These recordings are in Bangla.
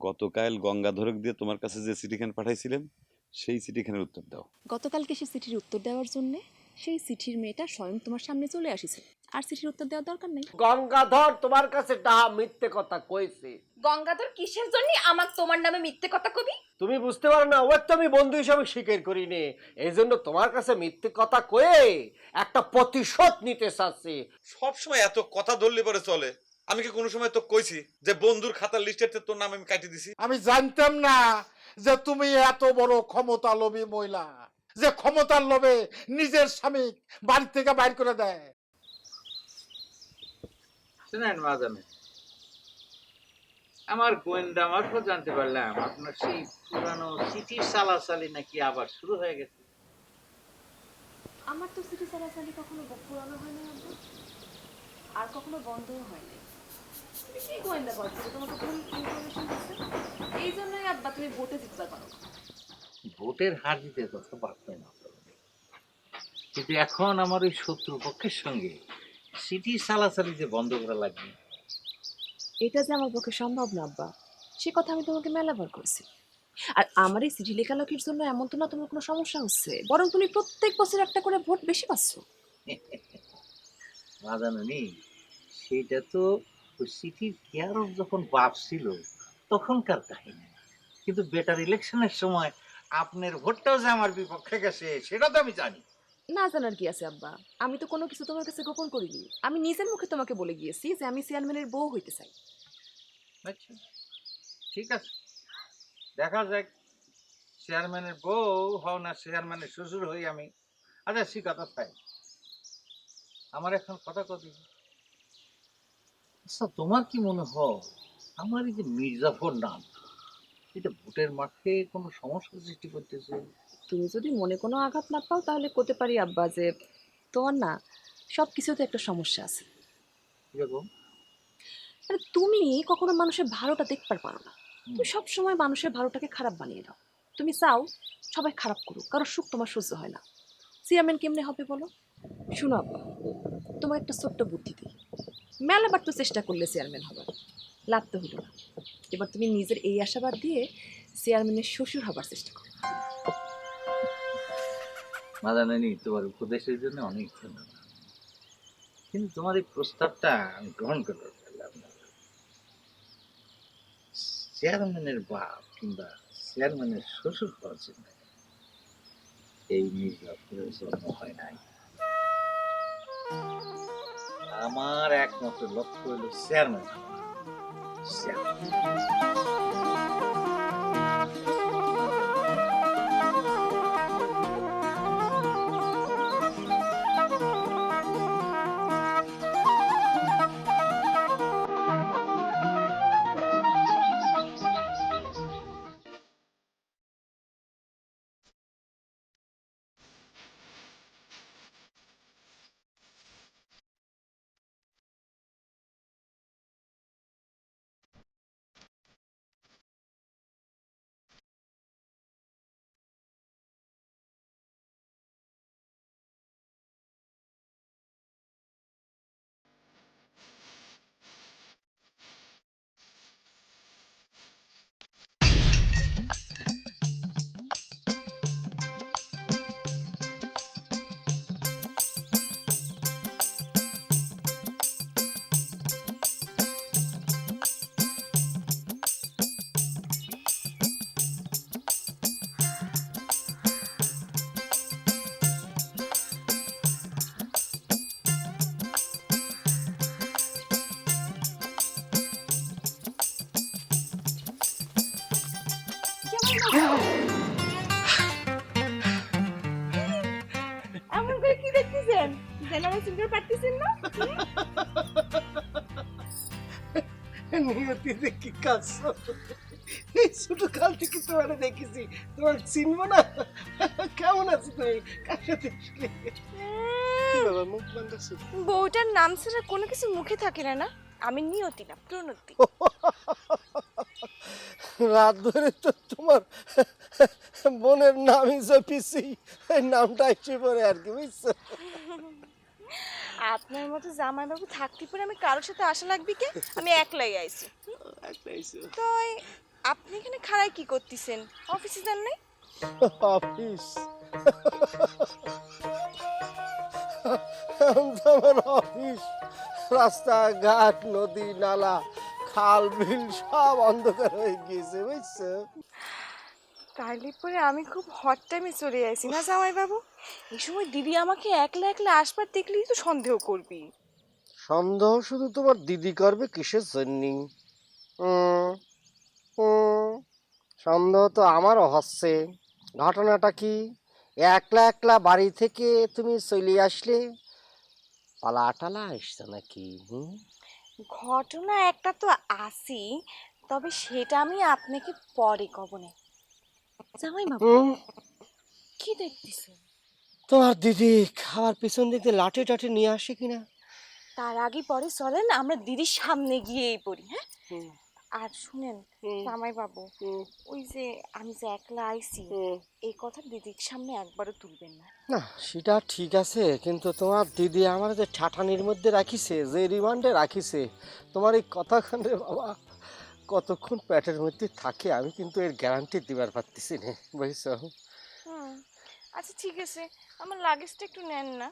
গতকাল গঙ্গাধরক দিয়ে তোমার কাছে যে চিঠিখান পাঠাইছিলাম সেই চিঠিখানের উত্তর দাও। গতকালকে সে চিঠির উত্তর দেওয়ার জন্য সেই চিঠির মেয়েটা স্বয়ং তোমার সামনে চলে আসিছে, আর চিঠির উত্তর দেওয়ার দরকার নেই। গঙ্গাধর তোমার কাছে ডাহা মিথ্যে কথা কইছে। গঙ্গাধর কিসের জন্য আমার তোমার নামে মিথ্যে কথা কবি? তুমি বুঝতে পারো না, ওর তো আমি বন্ধু হিসাবে স্বীকার করি নে, এই জন্য তোমার কাছে মিথ্যে কথা কয়ে একটা প্রতিশোধ নিতে চাচ্ছি। সবসময় এত কথা ধরলে পরে চলে? আমি কি কোনো সময় তো কইছি যে বন্ধুর খাতার লিস্টেতে তোর নাম আমি কাটি দিছি? আমি জানতাম না যে তুমি এত বড় ক্ষমতা লোভী মহিলা, যে ক্ষমতার লোভে নিজের স্বামী বাড়ি থেকে বাইর করে দেয়। শুনেন মাদামে, আমার গোয়েন্দা মারফত জানতে পারলাম আপনার সেই পুরানো চিঠির চালাচালি নাকি আবার শুরু হয়ে গেছে। আমার তো চিঠি চালাচালি কখনো পুরানো হয় না আব্বা, আর কখনো বন্ধও হয় নাই। তুমি কি গোয়েন্দা করছো? তোমাকে ভুল ইনফরমেশন দিচ্ছে, এই জন্যই আব্বা তুমি ভোটে জিততে পারো না। ভোটের হার জিতের কথা পারতেন না, কিন্তু এখন আমার ওই শত্রু পক্ষের সঙ্গে চিঠি চালাচালি যে বন্ধ করা লাগবে, এটা যে আমার পক্ষে সম্ভব না আব্বা, সে কথা আমি তোমাকে মেলাবার করেছি। আর আমার এই চিঠি লেখালেখির জন্য এমন তো না তোমার কোনো সমস্যা হচ্ছে, বরং তুমি প্রত্যেক বছর একটা করে ভোট বেশি পাচ্ছ। মাদানি সেটা তো ওই চিঠির কেয়ারফ যখন বাপ ছিল তখনকার কাহিনী, কিন্তু বেটার ইলেকশনের সময় আপনার ভোটটাও যে আমার বিপক্ষে গেছে সেটা তো আমি জানি। না জানার কি আছে আব্বা, আমি তো কোনো কিছু তোমার কাছে গোপন করিনি। আমি নিজের মুখে তোমাকে বলে গিয়েছি যে আমি চেয়ারম্যানের বউ হইতে চাই। আচ্ছা ঠিক আছে, দেখা যাক চেয়ারম্যানের বউ হও না চেয়ারম্যানের শ্বশুর হই আমি। আচ্ছা সে কথা থাই, আমার এখন কথা কবি। আচ্ছা তোমার কি মনে হয় আমার এই যে মির্জাফর নাম, এটা ভোটের মাঠে কোনো সমস্যা সৃষ্টি করতেছে? তুমি যদি মনে কোনো আঘাত না পাও তাহলে করতে পারি আব্বা যে তোমার না সব কিছুতে একটা সমস্যা আছে। কিরকম? মানে তুমি কখনো মানুষের ভালোটা দেখতে পারো না, তুমি সবসময় মানুষের ভালোটাকে খারাপ বানিয়ে দাও। তুমি চাও সবাই খারাপ করুক, কারো সুখ তোমার সহ্য হয় না। চেয়ারম্যান কেমনে হবে বলো? শুনো আব্বা, তোমার একটা ছোট্ট বুদ্ধি দিই। মেলাবার তো চেষ্টা করলে চেয়ারম্যান হবার, লাভ তো হলো না। এবার তুমি নিজের এই আশাবাদ দিয়ে চেয়ারম্যানের শ্বশুর হবার চেষ্টা করো। মাদানানি তোমার উপদেশের জন্য অনেক ধন্যবাদ, কিন্তু তোমার এই প্রস্তাবটা আমি গ্রহণ করতে পারলাম না। চেয়ারম্যানের বাপ কিংবা চেয়ারম্যানের শ্বশুর হওয়ার জন্য এই মির্জাপুরের জন্ম হয় নাই। আমার একমাত্র লক্ষ্য হলো চেয়ারম্যান। এমন করে কি দেখতেছেন? জেনারেশন করে পারতেছেন না? নিয়তি দেখি কাজ, এই ছোট কাল থেকে তোমার দেখেছি, তোমার চিনবো না? কেমন আছো তুমি? কার সাথে এসলে? কি বাবা মুখ বন্ধ আছে? বউটার নাম ছাড়া কোনো কিছু মুখে থাকে না না? আমি নিয়তি না প্রণতি। রাত ধরে তো তোমার বোনের নামই জপিছি, এই নামটা একটু পরে আর কি, বুঝছো? আপনার মতো জামাইবাবু থাকতে পারে আমি কারোর সাথে আশা লাগবে কে? আমি একলাই আইছি। তো আপনি এখানে খাড়ায় কি করতেছেন? অফিসে যান নাই? অফিস আমার অফিস, রাস্তাঘাট, নদী নালা, খাল বিল সব অন্ধকার হয়ে গিয়েছে, বুঝছো? তাইলে পরে আমি খুব হট টাইমে চলে আসি না জামাই বাবু? এই সময় দিদি আমাকে একলা একলা আসবার দেখলেই তো সন্দেহ করবি। সন্দেহ শুধু তোমার দিদি করবে কিসের জন্য? সন্দেহ তো আমারও হচ্ছে। ঘটনাটা কি? একলা একলা বাড়ি থেকে তুমি চলে আসলে, পালাটালা আসছে নাকি? ঘটনা একটা তো আসি, তবে সেটা আমি আপনাকে পরে কব না। জামাই বাবু কি দেখতেছেন? তোমার দিদি খাবার পিছন দিকে লাঠি টাঠি নিয়ে আসে কিনা? তার আগে পরে চলেন আমরা দিদির সামনে গিয়েই পড়ি, হ্যাঁ? আর শুনেন জামাই বাবু, ওই যে আমি যে একলা আইছি এই কথা দিদির সামনে একবারও তুলবেন না। না সেটা ঠিক আছে, কিন্তু তোমার দিদি আমার যে ঠাঠানির মধ্যে রাখিছে, যে রিমান্ডে রাখিছে, তোমার এই কথাখানে বাবা কতক্ষণ পেটের মধ্যে থাকে আমি কিন্তু এর গ্যারান্টি দিবার পারতেছি না, বুঝছো? আচ্ছা ঠিক আছে, আমার লাগেজটা একটু নেন না।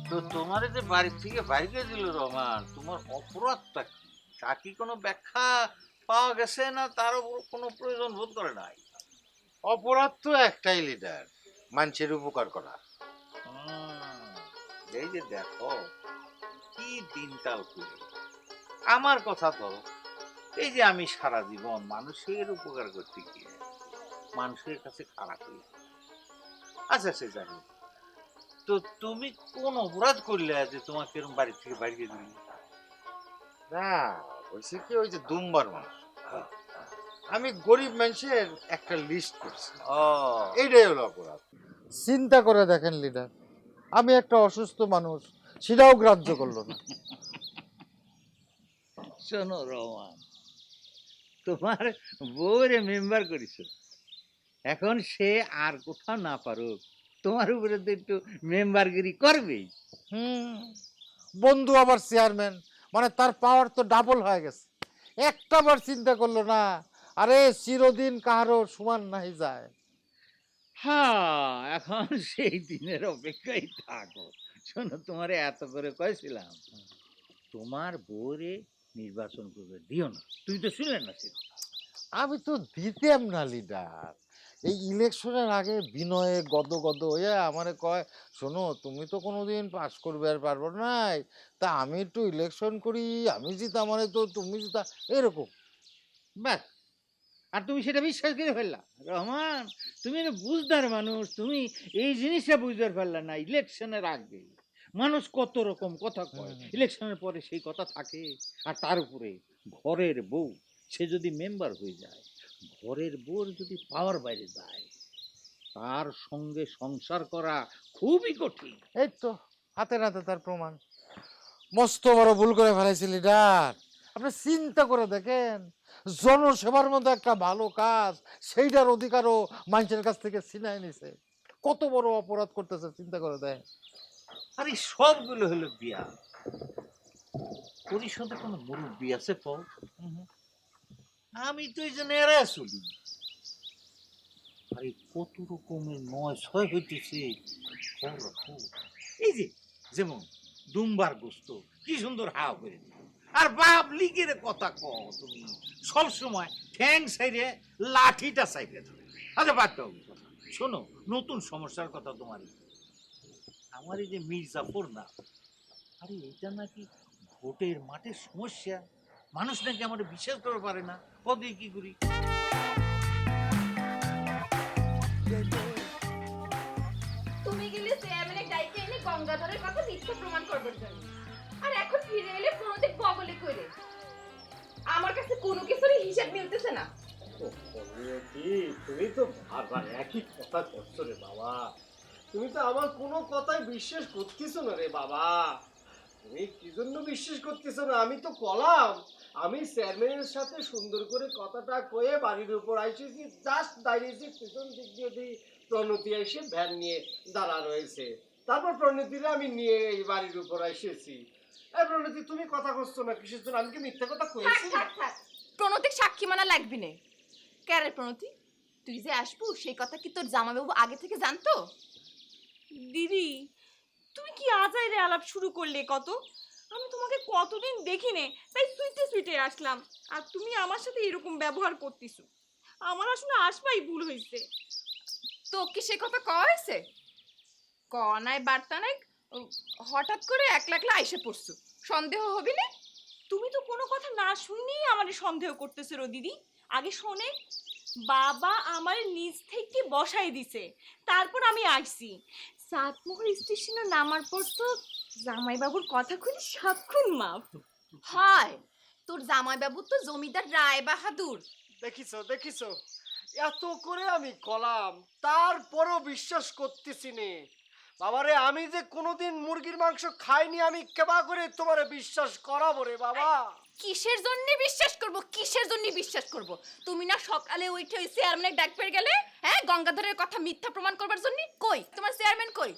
তো তোমার যে বাড়ি থেকে বাইরে দিল রহমান, তোমার অপরাধটা কি? তা কি কোনো ব্যাখ্যা পাওয়া গেছে না? তারও কোনো প্রয়োজন বোধ করে নাই? অপরাধ তো একটাই লিডার, মানুষের উপকার করা। এই যে দেখো কি দিনকাল করে, আমার কথা ধরো, এই যে আমি সারা জীবন মানুষের উপকার করতে গিয়ে মানুষের কাছে খারাপ হই। আচ্ছা সে জানি, তো তুমি কোন অপরাধ করলে যে তোমাকে এরকম বাড়ি থেকে বাড়িয়ে দিল? না হয়েছে কি, ওই যে দুমবার মানুষ, আমি গরিব মানুষের একটা লিস্ট করছি, এইটাই হলো অপরাধ। চিন্তা করে দেখেন লিডার, আমি একটা অসুস্থ মানুষ, সেটাও গ্রাহ্য করলো না। শোনো রহমান, তোমার বউরে মেম্বার করেছ, এখন সে আর কোথাও না পারুক, তোমার উপরে তো একটু মেম্বারগিরি করবেই। বন্ধু আবার চেয়ারম্যান, মানে তার পাওয়ার তো ডাবল হয়ে গেছে। একটা বার চিন্তা করলো না, আরে চিরদিন কাহারও সমান নাই যায়। হ্যাঁ, এখন সেই দিনের অপেক্ষায় থাকো। শোনো, তোমারে এত করে কয়েছিলাম তোমার বউরে নির্বাচন করবে দিও না, তুই তো শুনলে না সে কথা। আমি তো দিতাম না লিডার, এই ইলেকশনের আগে বিনয়ে গদ গদ হয়ে আমারে কয়, শোনো তুমি তো কোনোদিন পাস করবে আর পারবো নাই, তা আমি একটু ইলেকশন করি, আমি জিতা মানে তো তুমি জিতা, এরকম। ব্যাস, আর তুমি সেটা বিশ্বাস করে ফেললা। রহমান, তুমি বুঝদার মানুষ, তুমি এই জিনিসটা বুঝতে পারলা না। ইলেকশনের আগে মানুষ কত রকম কথা কয়, ইলেকশনের পরে সেই কথা থাকে। আর তার উপরে ঘরের বউ, সে যদি মেম্বার হয়ে যায়, ঘরের বউর যদি পাওয়ার বাইরে যায়, তার সঙ্গে সংসার করা খুবই কঠিন। এই তো হাতে নাতে তার প্রমাণ। মস্ত বড় ভুল করে ফেলাইছি লিডার। আপনি চিন্তা করে দেখেন, জনসেবার মতো একটা ভালো কাজ, সেইটার অধিকারও মানুষের কাছ থেকে ছিনাই নিছে। কত বড় অপরাধ করতেছে চিন্তা করে দেয়। আর এই সবগুলো হলো বিয়া। পরিষদে কোনো মুরব্বী আছে পর? আমি তো এই জন্য এড়ায় চলি। আরে কত রকমের নয় ছয় হইতেছে। এই যে যেমন দুমবার গোস্ত কি সুন্দর হাওয়া করে দিল, আর বাপ লিগের কথা কও তুমি সব সময় ঠ্যাং সাইরে লাঠিটা সাইরে ধরে। আচ্ছা বাদ দাও কথা, শোনো নতুন সমস্যার কথা তোমার। আমার এই যে মির্জাফর না, আরে এটা নাকি ভোটের মাঠের সমস্যা, মানুষ নাকি আমার বিশ্বাস করতে পারে না, কবে কি করি। তুমি গেলে চেয়ারম্যানের গাইকে এনে গঙ্গাধরের মিথ্যা প্রমাণ করবার জন্য। আর এখন ফিরে এলে প্রণতিক বগলে কইরে। আমার কাছে কোনো কিছুরই হিসাব মিলতেছে না। তুমি তো বারবার একই কথা করছো রে বাবা। তুমি তো আমার কোনো কথাই বিশ্বাস করতেছো না রে বাবা। তুমি কি জন্য বিশ্বাস করতেছো না? আমি তো কলাম, আমি চেয়ারম্যানের সাথে সুন্দর করে কথাটা কয়ে বাড়ির উপর আইসেছি, জাস্ট দাঁড়িয়েছি, পিছন দিক দিয়ে দিই প্রণতি এসে ভ্যান নিয়ে দাঁড়া রয়েছে। তারপর প্রণতিরে আমি নিয়ে এই বাড়ির উপর এসেছি। এই প্রণতি, তুমি কথা করছো না কিসের জন্য? আমি কি মিথ্যা কথা থাক কয়েছি? থাক থাক, প্রণতিক সাক্ষী মানা লাগবি না। কেরে প্রণতি, তুই যে আসবো সেই কথা কি তোর জামাইবাবু আগে থেকে জানতো? দিদি তুমি কি আজাইরে আলাপ শুরু করলে কত? আমি তোমাকে কতদিন দেখিনি, তাই সুইটে সুইটে আসলাম, আর তুমি আমার সাথে এরকম ব্যবহার করতেছো। আমার আসলে আসবাই ভুল হয়েছে। তো কি সে কথা কওয়া হয়েছে? ক নাই বার্তা নাই, হঠাৎ করে একলা একলা আইসে পড়ছো, সন্দেহ হবি না? তুমি তো কোনো কথা না শুনেই আমারে সন্দেহ করতেছো রো দিদি। আগে শোনে, বাবা আমার নিজ থেকে বসাই দিছে, তারপর আমি আসছি। সাতমোহর স্টেশনে নামার পর তো জামাইবাবুর কথা খুলি সাতক্ষণ মাপ। হয়, তোর জামাইবাবু তো জমিদার রায় বাহাদুর। দেখিছো দেখিছো, এত করে আমি কলাম, তারপরও বিশ্বাস করতেছি নে। বাবারে, আমি যে কোনোদিন মুরগির মাংস খাইনি, আমি কেবা করে তোমারে বিশ্বাস করাবো রে বাবা? কিসের জন্য বিশ্বাস করব, কিসের জন্য বিশ্বাস করব? তুমি না সকালে উঠে ওই চেয়ারম্যানের ডাক পেয়ে গেলে, হ্যাঁ, গঙ্গাধরের কথা মিথ্যা প্রমাণ করবার জন্য? কই তোমার চেয়ারম্যান কই?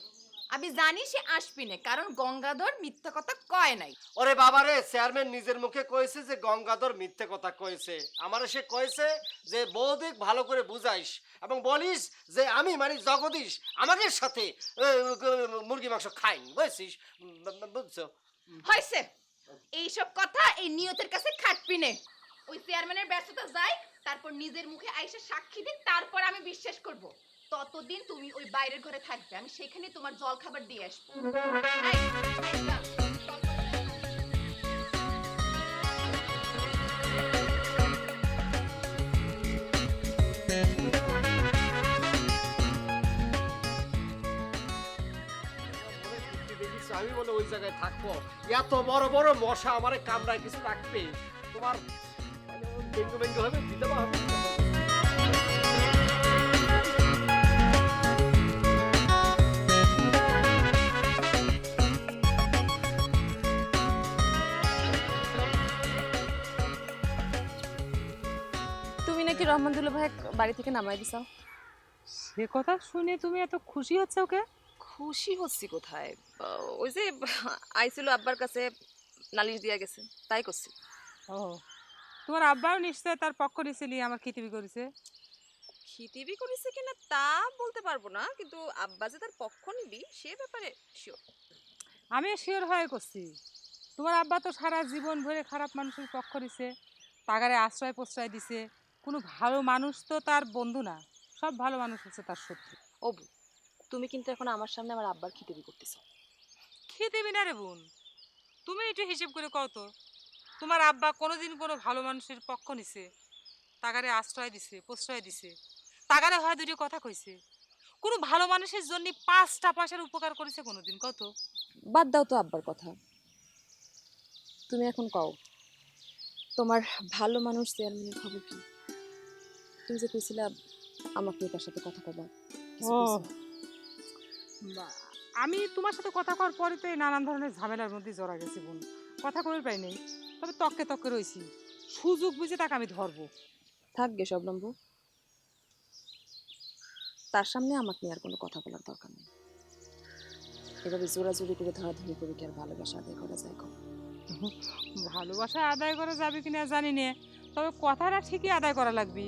আমি জানি সে আসবি না, কারণ গঙ্গাধর মিথ্যা কথা কয় নাই। ওরে বাবারে, চেয়ারম্যান নিজের মুখে কয়েছে যে গঙ্গাধর মিথ্যে কথা কয়েছে। আমারে সে কয়েছে যে বৌদিক ভালো করে বুঝাইস এবং বলিস যে আমি মানে জগদীশ আমাদের সাথে মুরগি মাংস খাইনি, বুঝছিস? বুঝছো? হয়েছে, এইসব কথা এই নিয়তের কাছে খাটবি নে। ওই চেয়ারম্যানের ব্যস্ততা যায়, তারপর নিজের মুখে আইসা সাক্ষী দিন, তারপর আমি বিশ্বাস করব। ততদিন তুমি ওই বাইরের ঘরে থাকবে, আমি সেখানে তোমার জল খাবার দিয়ে আসবো। এই, যা, জল খাবার দিয়ে আয়। আমি বলে ওই জায়গায় থাকবো? এত বড় বড় মশা আমারে কামড়ায়, কিছু রাখবে? তোমার মানে ডেঙ্গু বেঙ্গু হবে, দিতে হবে। তুমি নাকি রহমানুল্লাহ ভাই বাড়ি থেকে নামাই দিছাও? সে কথা শুনে তুমি এত খুশি হচ্ছে ওকে? খুশি হচ্ছি কোথায়, ওই যে আইছিল আব্বার কাছে, নালিশ দিয়া গেছে, তাই করছি। ও, তোমার আব্বাও নিশ্চয় তার পক্ষ নিয়েছিলি আমার খিতিবি করেছে। খিতিবি করেছে কিনা তা বলতে পারবো না, কিন্তু আব্বা যে তার পক্ষ নিবি সে ব্যাপারে শিওর। আমি শিওর হয়ে করছি। তোমার আব্বা তো সারা জীবন ভরে খারাপ মানুষের পক্ষ নিছে, তাগারে আশ্রয় প্রশ্রয় দিছে। কোনো ভালো মানুষ তো তার বন্ধু না, সব ভালো মানুষ হচ্ছে তার শত্রু। অবু, তুমি কিন্তু এখন আমার সামনে আমার আব্বার খিতিবি করতেছো। খিতিবি না রে বোন, তুমি একটু হিসেব করে কও তো, তোমার আব্বা কোনোদিন কোনো ভালো মানুষের পক্ষ নিছে, তাগারে আশ্রয় দিছে, প্রশ্রয় দিছে, তাগারে হয় দুটো কথা কইছে? কোনো ভালো মানুষের জন্য 5টা পয়সার উপকার করেছে কোনোদিন? কত? বাদ দাও তো আব্বার কথা, তুমি এখন কও তোমার ভালো মানুষ চেয়ারম্যানের খবর কি? তুমি যে কইছিলা আমাকে তার সাথে কথা কবা, কিছু ও, কইছো? আমি তোমার সাথে কথা কওয়ার পরে তো এই নানান ধরনের ঝামেলার মধ্যে জড়া গেছি বোন, কথা কই পাই নাই। তবে তককে তককে রইছি, সুযোগ বুঝে তাকে আমি ধরবো। থাকবে সব নম্বর, তার সামনে আমাকে নিয়ে আর কোনো কথা বলার দরকার নেই। এভাবে জোরাজুরি করে ধরাধরি করে কি আর ভালোবাসা আদায় করা যায়? কম ভালোবাসা আদায় করা যাবে কিনা জানি না, তবে কথাটা ঠিকই আদায় করা লাগবে।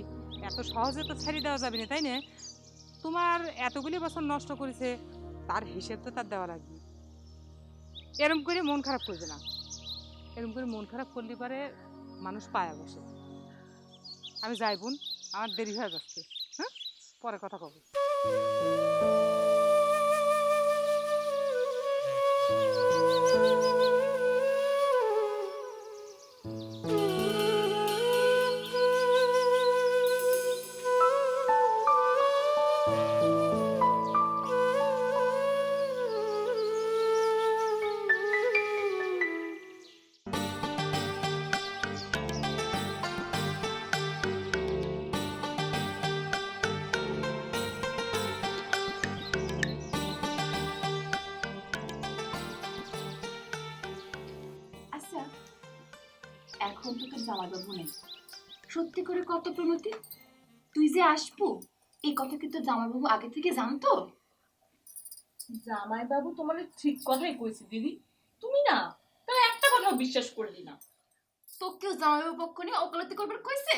এত সহজে তো ছাড়ি দেওয়া যাবে না, তাই না? তোমার এতগুলি বছর নষ্ট করেছে, তার হিসেব তো তার দেওয়া লাগবে। এরম করে মন খারাপ করবে না, এরম করে মন খারাপ করলে পারে মানুষ পায়া বসে। আমি যাই বোন, আমার দেরি হয়ে যাচ্ছে। হ্যাঁ, পরে কথা কব। এখন তো তোর জামাইবাবু নেই। সত্যি করে কত প্রণতি, তুই যে আসবো এই কথা কি তোর জামাইবাবু আগে থেকে জানতো? জামাইবাবু তোমার ঠিক কথাই কইছে দিদি, তুমি না তার একটা কথাও বিশ্বাস করলি না। তো কেউ জামাইবাবু পক্ষ নিয়ে ওকালতি করবার কইছে?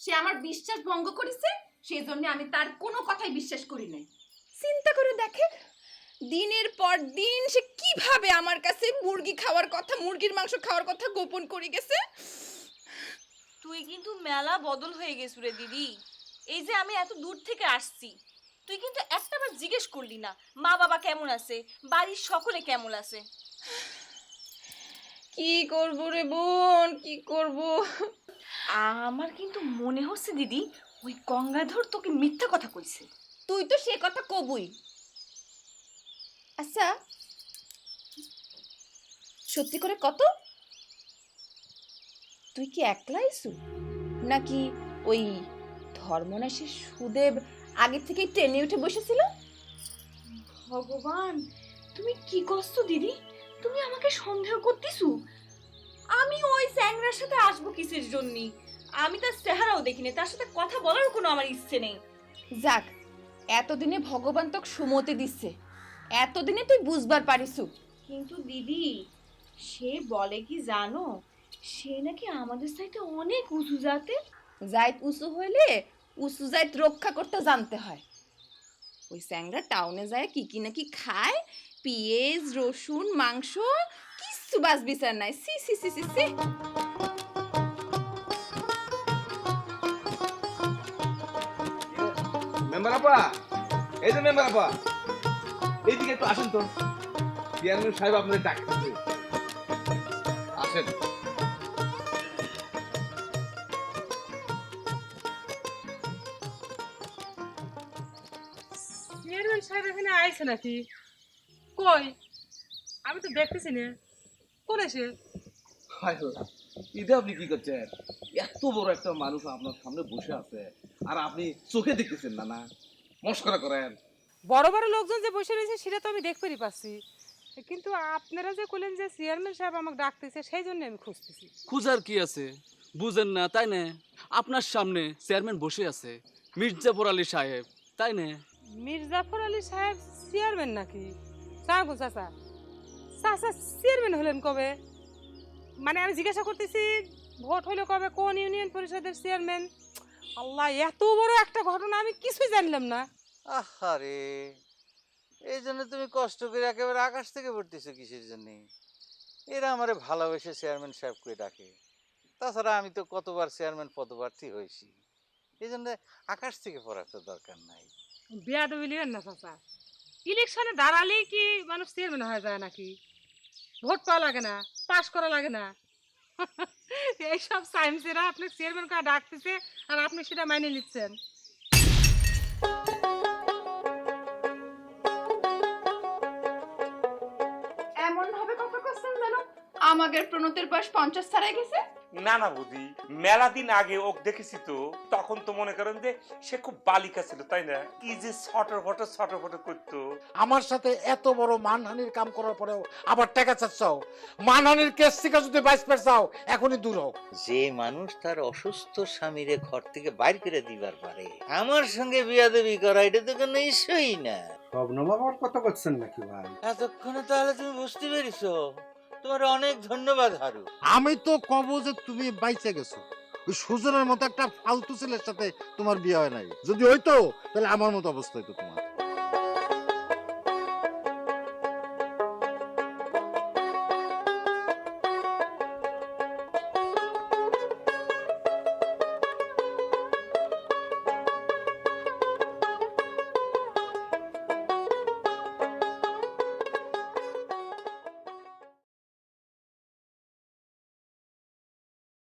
সে আমার বিশ্বাস ভঙ্গ করেছে, সেই জন্য আমি তার কোনো কথাই বিশ্বাস করি নাই। চিন্তা করে দেখে দিনের পর দিন সে কিভাবে আমার কাছে মুরগি খাওয়ার কথা, মুরগির মাংস খাওয়ার কথা গোপন করে গেছে। তুই কিন্তু মেলা বদল হয়ে গেছু রে দিদি। এই যে আমি এত দূর থেকে আসছি, তুই কিন্তু একটাবার জিজ্ঞেস করলি না মা বাবা কেমন আছে, বাড়ির সকলে কেমন আছে। কি করব রে বোন, কি করব? আমার কিন্তু মনে হচ্ছে দিদি ওই গঙ্গাধর তোকে মিথ্যা কথা কইছে। তুই তো সে কথা কবই। আচ্ছা সত্যি করে কত, তুই কি একলা আইছু নাকি ওই ধর্মনাশের সুদেব আগে থেকে ট্রেনে উঠে বসেছিল? ভগবান, তুমি কি করছো দিদি? তুমি আমাকে সন্দেহ করতেছো? আমি ওই স্যাংরার সাথে আসবো কিসের জন্য? আমি তার চেহারাও দেখিনি, তার সাথে কথা বলার কোনো আমার ইচ্ছে নেই। যাক, এতদিনে ভগবান তোকে সুমতি দিচ্ছে, এতদিনে তুই বুঝবার পারিসু। কিন্তু দিদি, সে বলে কি জানো, সে নাকি আমাদের সাইতে অনেক উঁচু জাতের। জাত উঁচু হইলে উঁচু জাত রক্ষা করতে জানতে হয়। ওই স্যাংরা টাউনে যায় কি কি নাকি খায়, পেঁয়াজ রসুন মাংস কিচ্ছু বাস বিচার নাই। সি সি সি সি সি। মেম্বার আপা, এই যে মেম্বার আপা, এইদিকে একটু আসেন তো, চেয়ারম্যান সাহেব আপনাদের ডাকতেছে, আসেন। চেয়ারম্যান সাহেব এখানে আইছে নাকি? কই, আমি তো দেখতেছি না। কোন এসে? হায় হো, এটা আপনি কি করছেন? এত বড় একটা মানুষ আপনার সামনে বসে আছে আর আপনি চোখে দেখতেছেন না? না মস্করা করেন। বড় বড় লোকজন যে বসে রয়েছে সেটা তো আমি দেখতেই পাচ্ছি, কিন্তু আপনারা যে বললেন যে চেয়ারম্যান সাহেব আমাকে ডাকতেছে, সেই জন্য আমি খুঁজতেছি। খুঁজার কি আছে, বুঝেন না তাই না? আপনার সামনে চেয়ারম্যান বসে আছে, মির্জাফর আলী সাহেব, তাই না? মির্জাফর আলী সাহেব চেয়ারম্যান নাকি? চাচা চাচা চাচা চেয়ারম্যান হলেন কবে? মানে আমি জিজ্ঞাসা করতেছি ভোট হইলো কবে, কোন ইউনিয়ন পরিষদের চেয়ারম্যান? আল্লাহ, এত বড় একটা ঘটনা আমি কিছুই জানলাম না। আহারে, এই জন্য তুমি কষ্ট করে একেবারে আকাশ থেকে পড়তেছো কিসের জন্য? এরা আমারে ভালোবেসে চেয়ারম্যান সাহেব করে ডাকে। তাছাড়া আমি তো কতবার চেয়ারম্যান পদপ্রার্থী হয়েছি, এই জন্য আকাশ থেকে পড়ার তো দরকার নাই। বেয়াদবি লিবেন না চাচা, ইলেকশনে দাঁড়ালেই কি মানুষ চেয়ারম্যান হয়ে যায় নাকি? ভোট পাওয়া লাগে না, পাশ করা লাগে না। এইসব সায়েন্সেরা আপনি চেয়ারম্যান কার্ড ডাকতেছে আর আপনি সেটা মাইনে নিচ্ছেন। এমন ভাবে কথা করছেন যেন আমাদের প্রণতির বয়স 50 ছাড়াই গেছে। না না বুঝি, মেলা দিন আগে ওক দেখেছি তো, তখন তো মনে করেন যে সে খুব বালিকা ছিল, তাই না? কি যে ছটর ফটো করতো। আমার সাথে এত বড় মানহানির কাম করার পরেও আবার টাকা চাচ্ছাও? মানহানির কেস থেকে যদি বাইস চাও, এখনই দূর হোক। যে মানুষ তার অসুস্থ স্বামীরে ঘর থেকে বাইর করে দিবার পারে, আমার সঙ্গে বিয়াদবি করা এটা তো কোনো ইস্যুই না। বাবার কথা করছেন নাকি ভাই? এতক্ষণে তাহলে তুমি বুঝতে পেরেছো? তোমার অনেক ধন্যবাদ হারু। আমি তো কব যে তুমি বাইচে গেছো, ওই সুজনের মতো একটা ফালতু ছেলের সাথে তোমার বিয়ে হয় নাই। যদি হইতো তাহলে আমার মতো অবস্থা হইতো তোমার।